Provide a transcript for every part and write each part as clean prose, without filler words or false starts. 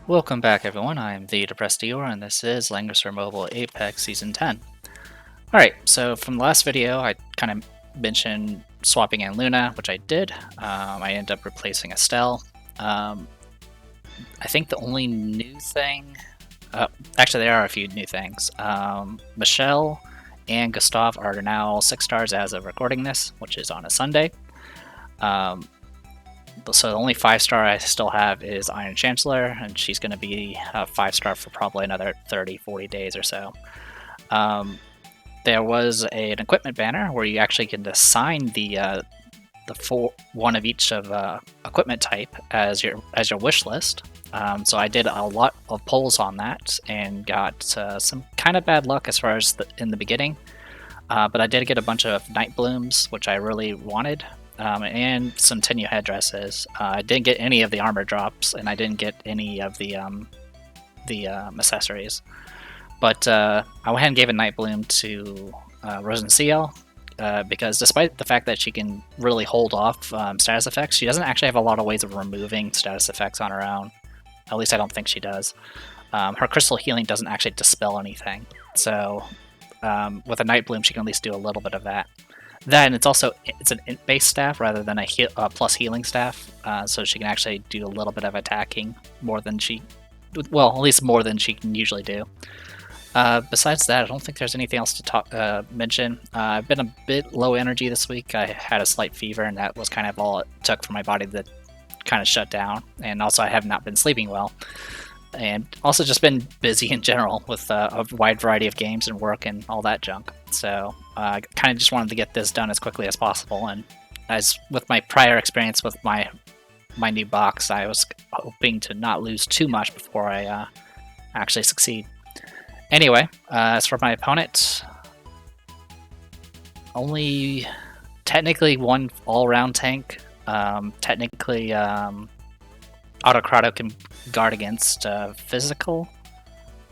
Welcome back, everyone. I am the Depressed Eeyore, and this is Langrisser Mobile Apex Season 10. Alright, so from the last video, I kind of mentioned swapping in Luna, which I did. I ended up replacing Estelle. I think the only new thing... actually, there are a few new things. Michelle and Gustav are now 6 stars as of recording this, which is on a Sunday. So the only 5-star I still have is Iron Chancellor, and she's going to be a 5-star for probably another 30-40 days or so. There was an equipment banner where you actually can assign the one of each of equipment type as your wish list. So I did a lot of polls on that and got some kind of bad luck as far as in the beginning. But I did get a bunch of Night Blooms, which I really wanted. And some Tenyu headdresses. I didn't get any of the armor drops, and I didn't get any of the accessories. But I went ahead and gave a Night Bloom to Rose and CL, because despite the fact that she can really hold off status effects, she doesn't actually have a lot of ways of removing status effects on her own. At least I don't think she does. Her crystal healing doesn't actually dispel anything. So with a Night Bloom, she can at least do a little bit of that. Then it's an int-based staff rather than a plus healing staff, so she can actually do a little bit of attacking more than at least more than she can usually do. Besides that, I don't think there's anything else to mention. I've been a bit low energy this week. I had a slight fever, and that was kind of all it took for my body to kind of shut down. And also, I have not been sleeping well. And also just been busy in general with a wide variety of games and work and all that junk. So I kind of just wanted to get this done as quickly as possible. And as with my prior experience with my new box, I was hoping to not lose too much before I actually succeed. Anyway, as for my opponent, only technically one all-round tank. Technically, Autocrata can guard against physical.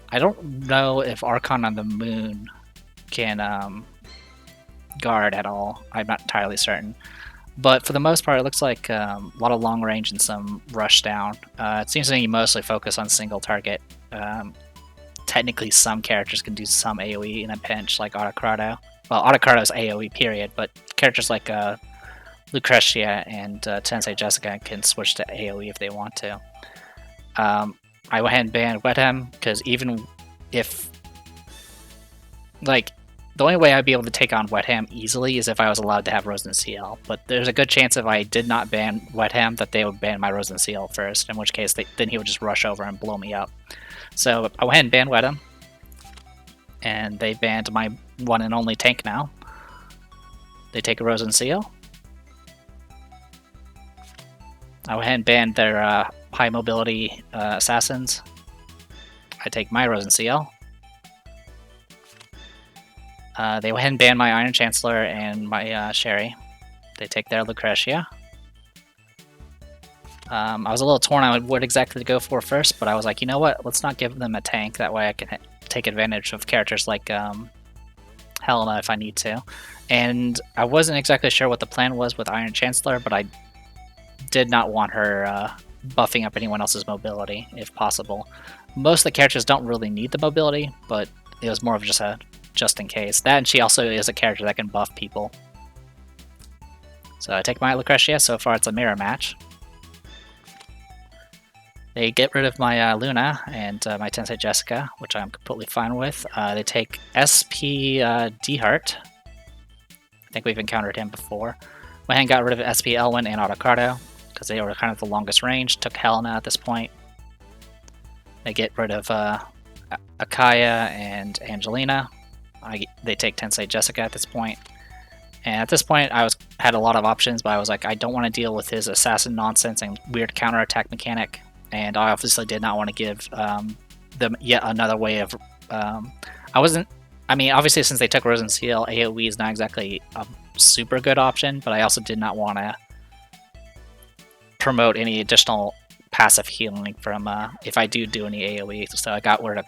I don't know if Archon on the Moon can guard at all. I'm not entirely certain. But for the most part, it looks like a lot of long range and some rush down. It seems to me you mostly focus on single target. Technically, some characters can do some AoE in a pinch, like Autocrata. Well, Autocrata is AoE period, but characters like Lucretia and Tensei Jessica can switch to AoE if they want to. I went ahead and banned Wethem, because even if... the only way I'd be able to take on Wetham easily is if I was allowed to have Rose and CL, but there's a good chance if I did not ban Wetham that they would ban my Rose and CL first, in which case then he would just rush over and blow me up. So I went ahead and banned Wetham, and they banned my one and only tank now. They take a Rose and CL. I went ahead and banned their high mobility assassins. I take my Rose and CL. They went ahead and banned my Iron Chancellor and my Sherry. They take their Lucretia. I was a little torn on what exactly to go for first, but I was like, you know what? Let's not give them a tank. That way I can take advantage of characters like Helena if I need to. And I wasn't exactly sure what the plan was with Iron Chancellor, but I did not want her buffing up anyone else's mobility, if possible. Most of the characters don't really need the mobility, but it was more of just a just in case. That, and she also is a character that can buff people. So I take my Lucretia. So far it's a mirror match. They get rid of my Luna and my Tensei Jessica, which I'm completely fine with. They take SP Dehart. I think we've encountered him before. Went ahead and got rid of SP Elwyn and Autocrata, because they were kind of the longest range. Took Helena at this point. They get rid of Akaya and Angelina. They take Tensei Jessica at this point. And at this point, I had a lot of options, but I was like, I don't want to deal with his assassin nonsense and weird counterattack mechanic. And I obviously did not want to give them yet another way of... obviously since they took Rose and CL, AoE is not exactly a super good option, but I also did not want to promote any additional passive healing from if I do any AoE. So I got rid of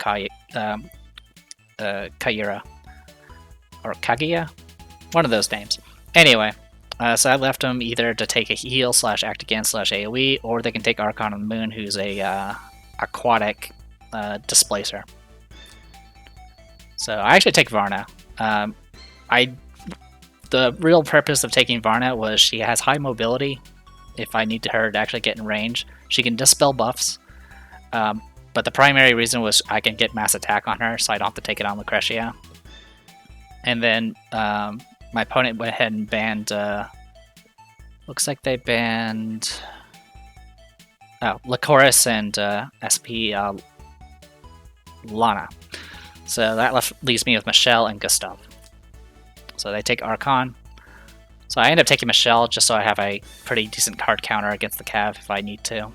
Kaira. Or Kaguya? One of those names. Anyway, so I left them either to take a heal / act again / AoE, or they can take Archon on the Moon, who's a Aquatic Displacer. So I actually take Varna. The real purpose of taking Varna was she has high mobility. If I need her to actually get in range, she can dispel buffs. But the primary reason was I can get mass attack on her, so I don't have to take it on Lucretia. And then my opponent went ahead and banned. Looks like they banned. Lycoris and SP Lana. So that leaves me with Michelle and Gustav. So they take Archon. So I end up taking Michelle just so I have a pretty decent card counter against the Cav if I need to.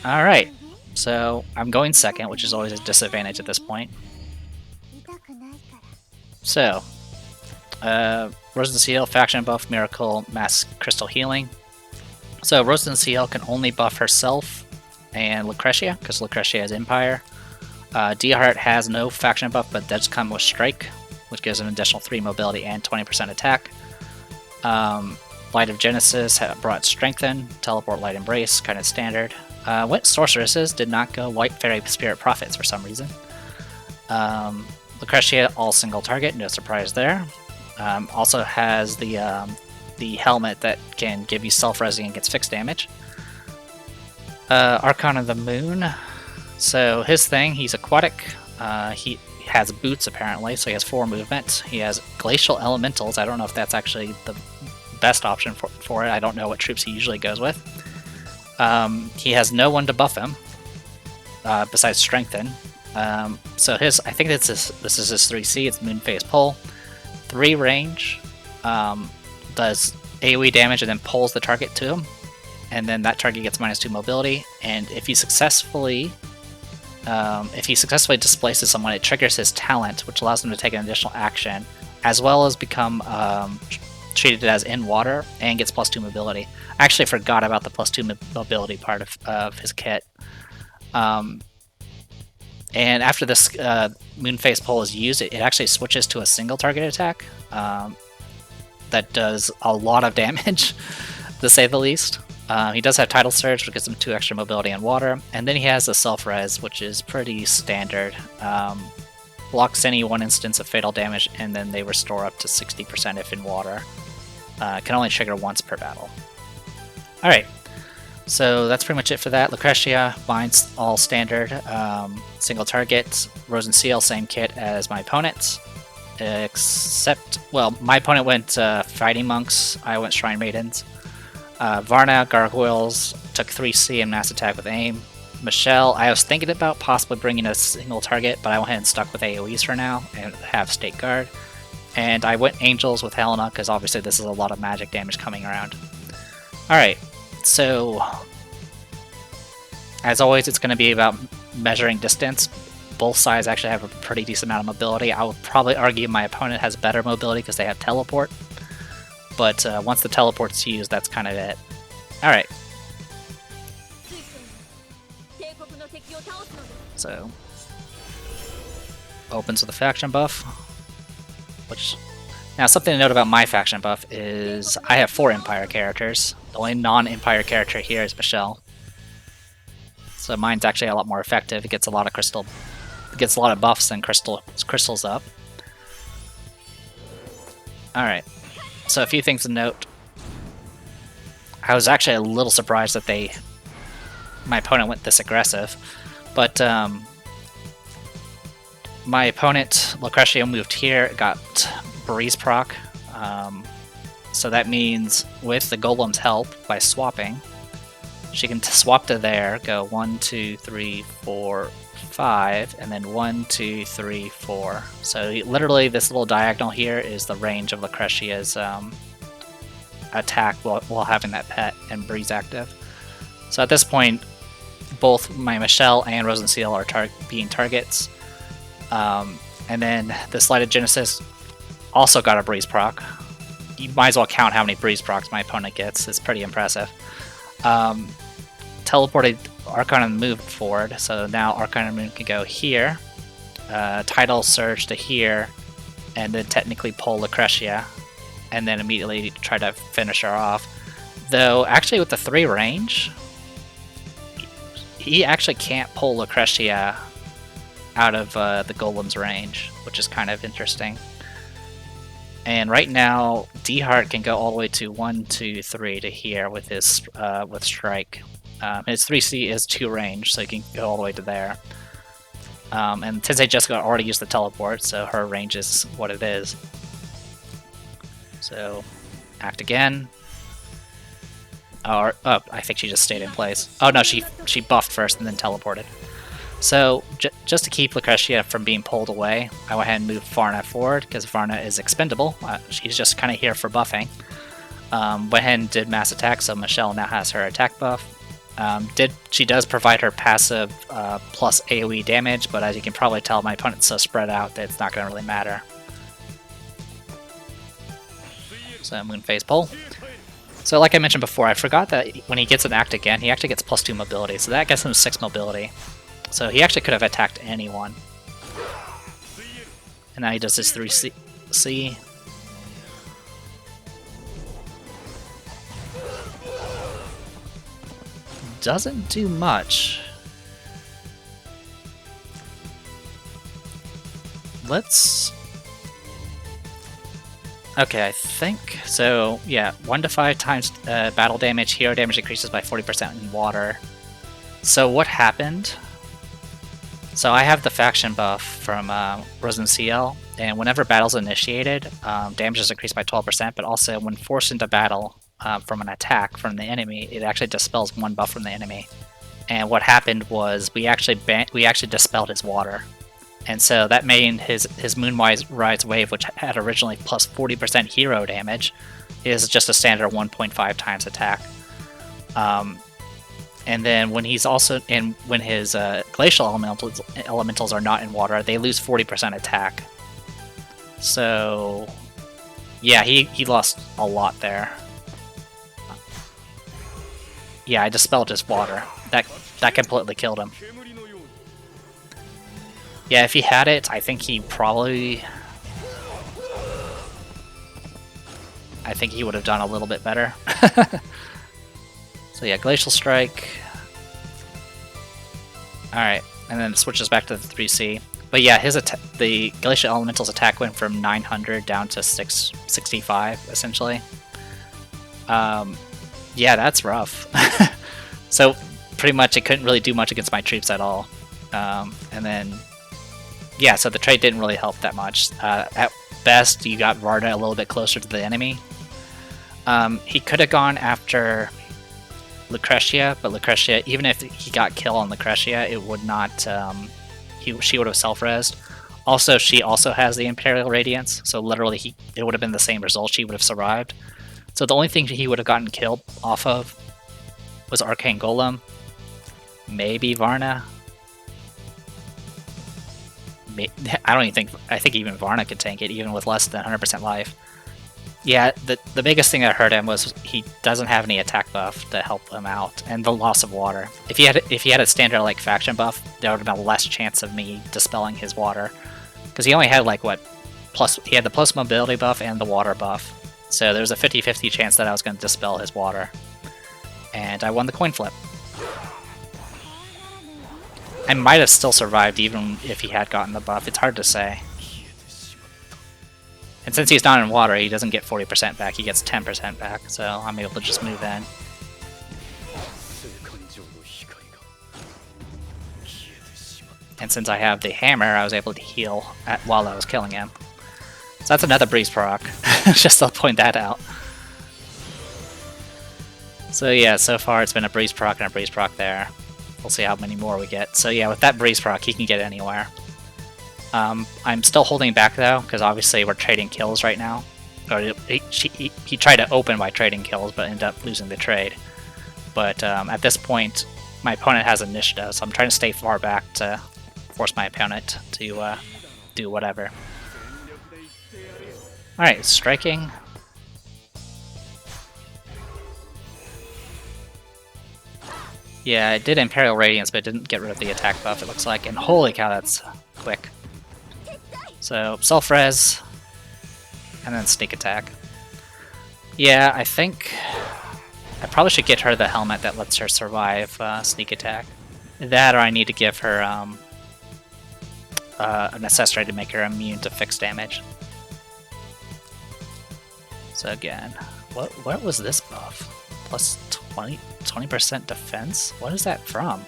Alright, so I'm going second, which is always a disadvantage at this point. So, Rose and Seal, Faction Buff, Miracle, Mass Crystal Healing. So Rose and Seal can only buff herself and Lucretia, because Lucretia is Empire. D-Heart has no faction buff, but does come with Strike, which gives an additional 3 mobility and 20% attack. Light of Genesis brought Strengthen, Teleport, Light Embrace, kind of standard. What Sorceresses did not go White Fairy Spirit Prophets for some reason. Lucretia, all single target, no surprise there. Also has the helmet that can give you self-resing and gets fixed damage. Archon of the Moon. So his thing, he's aquatic. He has boots apparently, so he has 4 movement. He has glacial elementals. I don't know if that's actually the best option for it. I don't know what troops he usually goes with. He has no one to buff him besides strengthen. So his, I think this is his 3C. It's Moonface Pull, 3 range. Does AoE damage and then pulls the target to him, and then that target gets -2 mobility. And if he successfully displaces someone, it triggers his talent, which allows him to take an additional action, as well as become treated as in water and gets +2 mobility. I actually forgot about the +2 mobility part of his kit. And after this Moonface Pull is used, it actually switches to a single target attack that does a lot of damage, to say the least. He does have Tidal Surge, which gives him 2 extra mobility and water, and then he has the Self-Res, which is pretty standard. Blocks any 1 instance of fatal damage, and then they restore up to 60% if in water. Can only trigger once per battle. Alright, so that's pretty much it for that. Lucretia, mine's all standard, single target. Rose and Seal, same kit as my opponent's. Except, well, my opponent went Fighting Monks, I went Shrine Maidens. Varna, Gargoyles, took 3C and Mass Attack with Aim. Michelle, I was thinking about possibly bringing a single target, but I went ahead and stuck with AoEs for now, and have State Guard. And I went Angels with Helena, because obviously this is a lot of magic damage coming around. Alright, so as always, it's going to be about measuring distance. Both sides actually have a pretty decent amount of mobility. I would probably argue my opponent has better mobility because they have Teleport. But once the teleport's used, that's kind of it. Alright. So, opens with a faction buff. Which, now something to note about my faction buff is I have 4 Empire characters. The only non-Empire character here is Michelle. So mine's actually a lot more effective. It gets a lot of crystal, it gets a lot of buffs and crystals up. Alright. So a few things to note. I was actually a little surprised that my opponent went this aggressive, but my opponent, Lucretia, moved here, got Breeze proc, so that means with the Golem's help, by swapping, she can swap to there, go 1, 2, 3, 4, 5, and then 1, 2, 3, 4. So literally this little diagonal here is the range of Lucretia's attack while having that pet and Breeze active. So at this point, both my Michelle and Rose and Seal are being targets. And then this Light of Genesis also got a Breeze proc. You might as well count how many Breeze procs my opponent gets. It's pretty impressive. Teleported Archon and moved forward, so now Archon and Moon can go here, Tidal Surge to here, and then technically pull Lucretia, and then immediately try to finish her off. Though, actually with the 3 range, he actually can't pull Lucretia out of the Golem's range, which is kind of interesting. And right now, D-Heart can go all the way to 1, 2, 3 to here with his with Strike. His 3C is 2 range, so he can go all the way to there. And Tensei Jessica already used the teleport, so her range is what it is. So, act again. Oh, I think she just stayed in place. Oh no, she buffed first and then teleported. So, just to keep Lucretia from being pulled away, I went ahead and moved Varna forward, because Varna is expendable. She's just kind of here for buffing. Went ahead and did mass attack, so Michelle now has her attack buff. She does provide her passive plus AoE damage, but as you can probably tell, my opponent's so spread out that it's not going to really matter. So Moon Phase Pull. So like I mentioned before, I forgot that when he gets an act again, he actually gets +2 mobility, so that gets him 6 mobility. So he actually could have attacked anyone. And now he does his 3C. Doesn't do much. Let's... Okay, I think... So, yeah, 1 to 5 times battle damage, hero damage increases by 40% in water. So what happened? So I have the faction buff from Rosen CL, and whenever battle's initiated, damage is increased by 12%, but also when forced into battle from an attack from the enemy, it actually dispels 1 buff from the enemy. And what happened was we actually dispelled his water. And so that made his Moonrise Wave, which had originally plus 40% hero damage, is just a standard 1.5 times attack. And then when he's also when his glacial elementals are not in water, they lose 40% attack. So yeah, he lost a lot there. Yeah, I dispelled his water. That completely killed him. Yeah, if he had it, I think he probably... I think he would have done a little bit better. So yeah, Glacial Strike. Alright, and then it switches back to the 3C. But yeah, the Glacial Elemental's attack went from 900 down to 665, essentially. Yeah, that's rough. So pretty much it couldn't really do much against my troops at all. And then... yeah, so the trade didn't really help that much. At best, you got Varda a little bit closer to the enemy. He could have gone after Lucretia, but Lucretia, even if he got kill on Lucretia, it would not... she would have self-resed. Also, she also has the Imperial Radiance, so literally it would have been the same result. She would have survived. So the only thing he would have gotten killed off of was Arcane Golem. Maybe Varna. I think even Varna could tank it, even with less than 100% life. Yeah, the biggest thing that hurt him was he doesn't have any attack buff to help him out, and the loss of water. If he had a standard like faction buff, there would have been less chance of me dispelling his water, because he only had like he had the plus mobility buff and the water buff, so there's a 50-50 chance that I was going to dispel his water, and I won the coin flip. I might have still survived even if he had gotten the buff. It's hard to say. And since he's not in water, he doesn't get 40% back, he gets 10% back, so I'm able to just move in. And since I have the hammer, I was able to heal while I was killing him. So that's another breeze proc, just to point that out. So yeah, so far it's been a breeze proc and a breeze proc there. We'll see how many more we get. So yeah, with that breeze proc, he can get anywhere. I'm still holding back though, because obviously we're trading kills right now. Or he tried to open by trading kills, but ended up losing the trade. But at this point, my opponent has initiative, so I'm trying to stay far back to force my opponent to do whatever. Alright, striking. Yeah, it did Imperial Radiance, but it didn't get rid of the attack buff, it looks like. And holy cow, that's quick. So, self-res, and then sneak attack. Yeah, I think I probably should get her the helmet that lets her survive sneak attack. That, or I need to give her an accessory to make her immune to fixed damage. So again, what was this buff? Plus 20% defense? What is that from?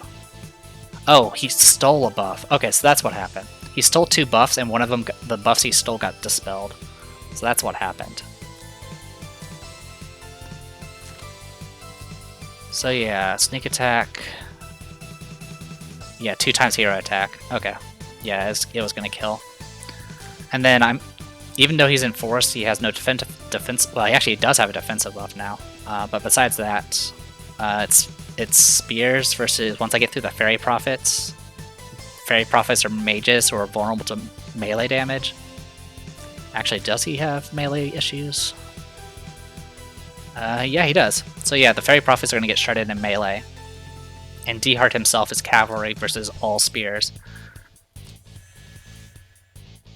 Oh, he stole a buff. Okay, so that's what happened. He stole 2 buffs, and one of them, the buffs he stole, got dispelled. So that's what happened. So yeah, sneak attack. Yeah, 2 times hero attack. Okay. Yeah, it was gonna kill. And then even though he's enforced, he has no defense. Well, he actually does have a defensive buff now. But besides that, it's spears versus once I get through the fairy prophets. Fairy prophets are mages who are vulnerable to melee damage. Actually, does he have melee issues? Yeah, he does. So yeah, the fairy prophets are gonna get shredded in melee. And D-Heart himself is cavalry versus all spears.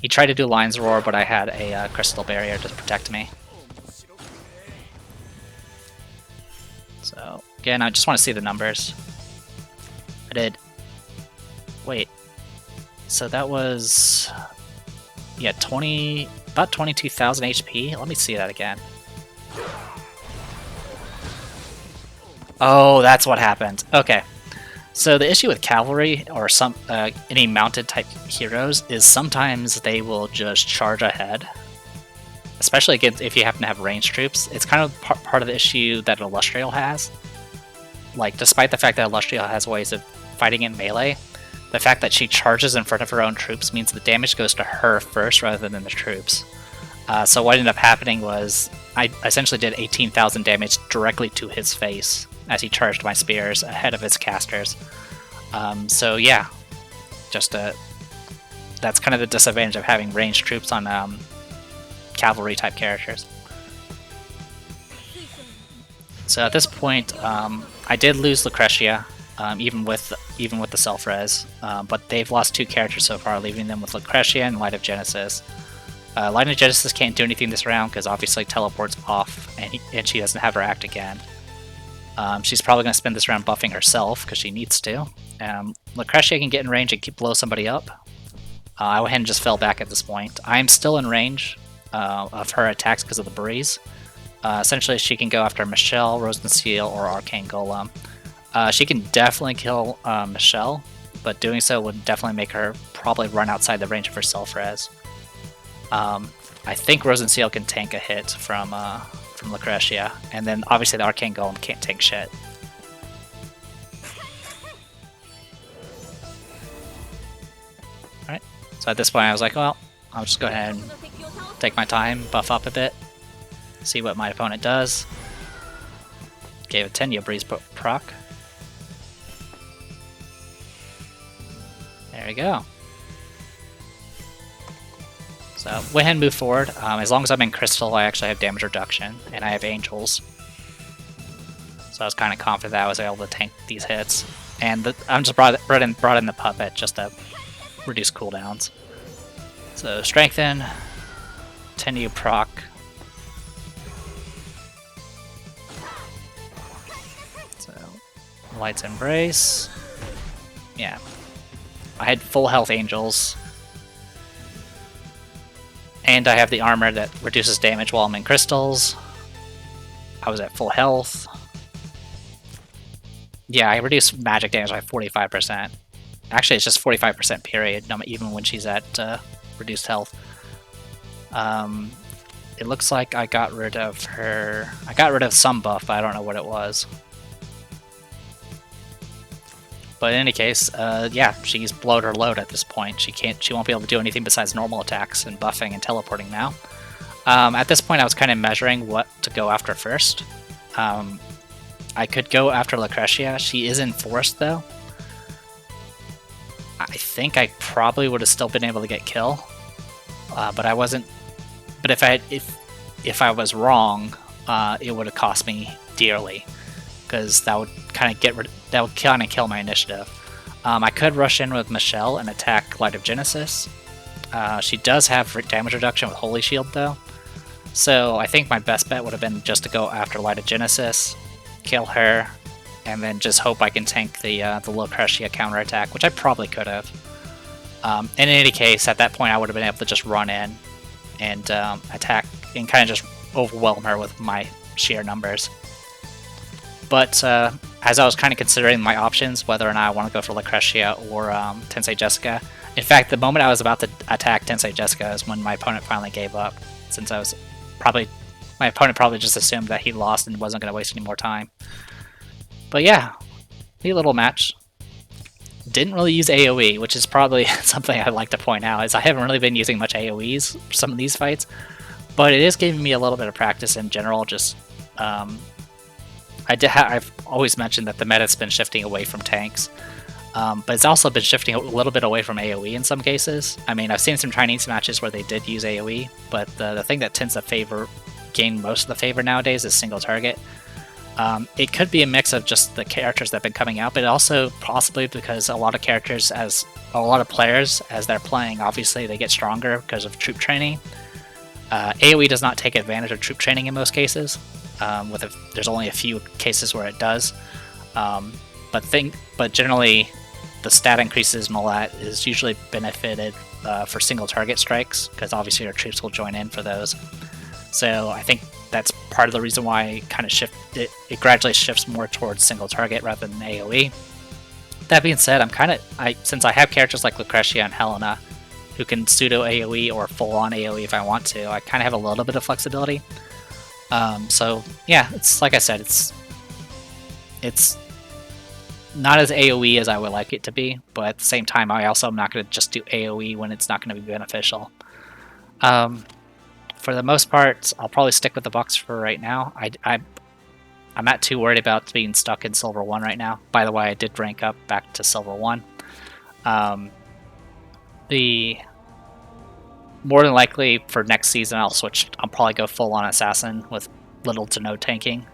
He tried to do Lion's Roar, but I had a crystal barrier to protect me. So, again, I just want to see the numbers. I did... Wait. So that was... Yeah, about 22,000 HP? Let me see that again. Oh, that's what happened. Okay. So the issue with cavalry, or any mounted type heroes, is sometimes they will just charge ahead. Especially if you happen to have ranged troops. It's kind of part of the issue that Illustrial has. Like, despite the fact that Illustrial has ways of fighting in melee, the fact that she charges in front of her own troops means the damage goes to her first rather than the troops. So what ended up happening was, I essentially did 18,000 damage directly to his face as he charged my spears ahead of his casters. So yeah, just that's kind of the disadvantage of having ranged troops on cavalry type characters. So at this point, I did lose Lucretia, even with the self-res, but they've lost 2 characters so far, leaving them with Lucretia and Light of Genesis. Light of Genesis can't do anything this round because obviously teleport's off, and she doesn't have her act again. She's probably going to spend this round buffing herself because she needs to. Lucretia can get in range and blow somebody up. I went ahead and just fell back at this point. I'm still in range of her attacks because of the breeze. Essentially, she can go after Michelle, Rosenseal, or Arcane Golem. She can definitely kill Michelle, but doing so would definitely make her probably run outside the range of her self-res. I think Rosenseal can tank a hit from Lucretia, and then obviously the Arcane Golem can't tank shit. Alright, so at this point I was like, well, I'll just go ahead and take my time, buff up a bit, see what my opponent does. Gave a 10 Breeze proc. There we go. So, went ahead and move forward. As long as I'm in Crystal, I actually have damage reduction, and I have Angels. So I was kind of confident that I was able to tank these hits. And I'm just brought in the Puppet just to reduce cooldowns. So, Strengthen, 10 proc. So, Light's Embrace. Yeah. I had full health Angels. And I have the armor that reduces damage while I'm in crystals. I was at full health. Yeah, I reduced magic damage by 45%. Actually, it's just 45% period, even when she's at reduced health. It looks like I got rid of her... I got rid of some buff, but I don't know what it was. But in any case, yeah, she's blowed her load at this point. She won't be able to do anything besides normal attacks and buffing and teleporting now. At this point, I was kind of measuring what to go after first. I could go after Lucretia. She is enforced though. I think I probably would have still been able to get kill, but I wasn't. But if I was wrong, it would have cost me dearly, because that would kind of kill my initiative. I could rush in with Michelle and attack Light of Genesis. She does have damage reduction with Holy Shield though, so I think my best bet would have been just to go after Light of Genesis, kill her, and then just hope I can tank the Lucretia counterattack, which I probably could have. In any case, at that point I would have been able to just run in and attack and kind of just overwhelm her with my sheer numbers. But as I was kind of considering my options, whether or not I want to go for Lucretia or Tensei Jessica, in fact, the moment I was about to attack Tensei Jessica is when my opponent finally gave up, since my opponent probably just assumed that he lost and wasn't going to waste any more time. But yeah, neat little match. Didn't really use AoE, which is probably something I'd like to point out, is I haven't really been using much AoEs for some of these fights, but it is giving me a little bit of practice in general. Just I've always mentioned that the meta's been shifting away from tanks, but it's also been shifting a little bit away from AoE in some cases. I mean, I've seen some Chinese matches where they did use AoE, but the thing that tends to gain most of the favor nowadays is single target. It could be a mix of just the characters that have been coming out, but also possibly because a lot of players, as they're playing, obviously they get stronger because of troop training. AoE does not take advantage of troop training in most cases. There's only a few cases where it does, but generally the stat increases and all that is usually benefited for single target strikes, because obviously your troops will join in for those. So I think that's part of the reason why it gradually shifts more towards single target rather than AoE. That being said, since I have characters like Lucretia and Helena who can pseudo AoE or full on AoE if I want to, I kind of have a little bit of flexibility. So yeah, it's like I said, it's not as AoE as I would like it to be, but at the same time, I also am not going to just do AoE when it's not going to be beneficial. For the most part, I'll probably stick with the Bucks for right now. I'm not too worried about being stuck in Silver 1 right now. By the way, I did rank up back to Silver 1. More than likely for next season, I'll probably go full on Assassin with little to no tanking.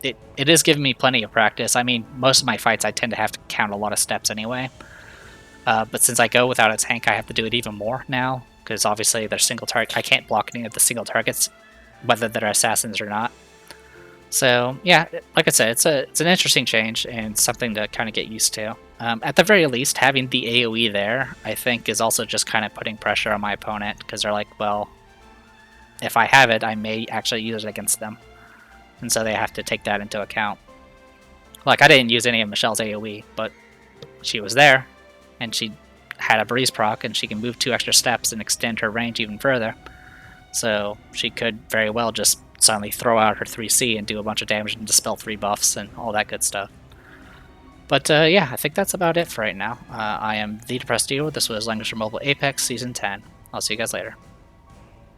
It is giving me plenty of practice. I mean, most of my fights I tend to have to count a lot of steps anyway. But since I go without a tank, I have to do it even more now, because obviously they're single target. I can't block any of the single targets, whether they're assassins or not. So yeah, like I said, it's an interesting change and something to kind of get used to. At the very least, having the AoE there, I think, is also just kind of putting pressure on my opponent, because they're like, well, if I have it, I may actually use it against them. And so they have to take that into account. Like, I didn't use any of Michelle's AoE, but she was there, and she had a breeze proc, and she can move 2 extra steps and extend her range even further. So she could very well just suddenly throw out her 3C and do a bunch of damage and dispel 3 buffs and all that good stuff. But yeah, I think that's about it for right now. I am The Depressed Dealer. This was Langrisser Mobile Apex Season 10. I'll see you guys later.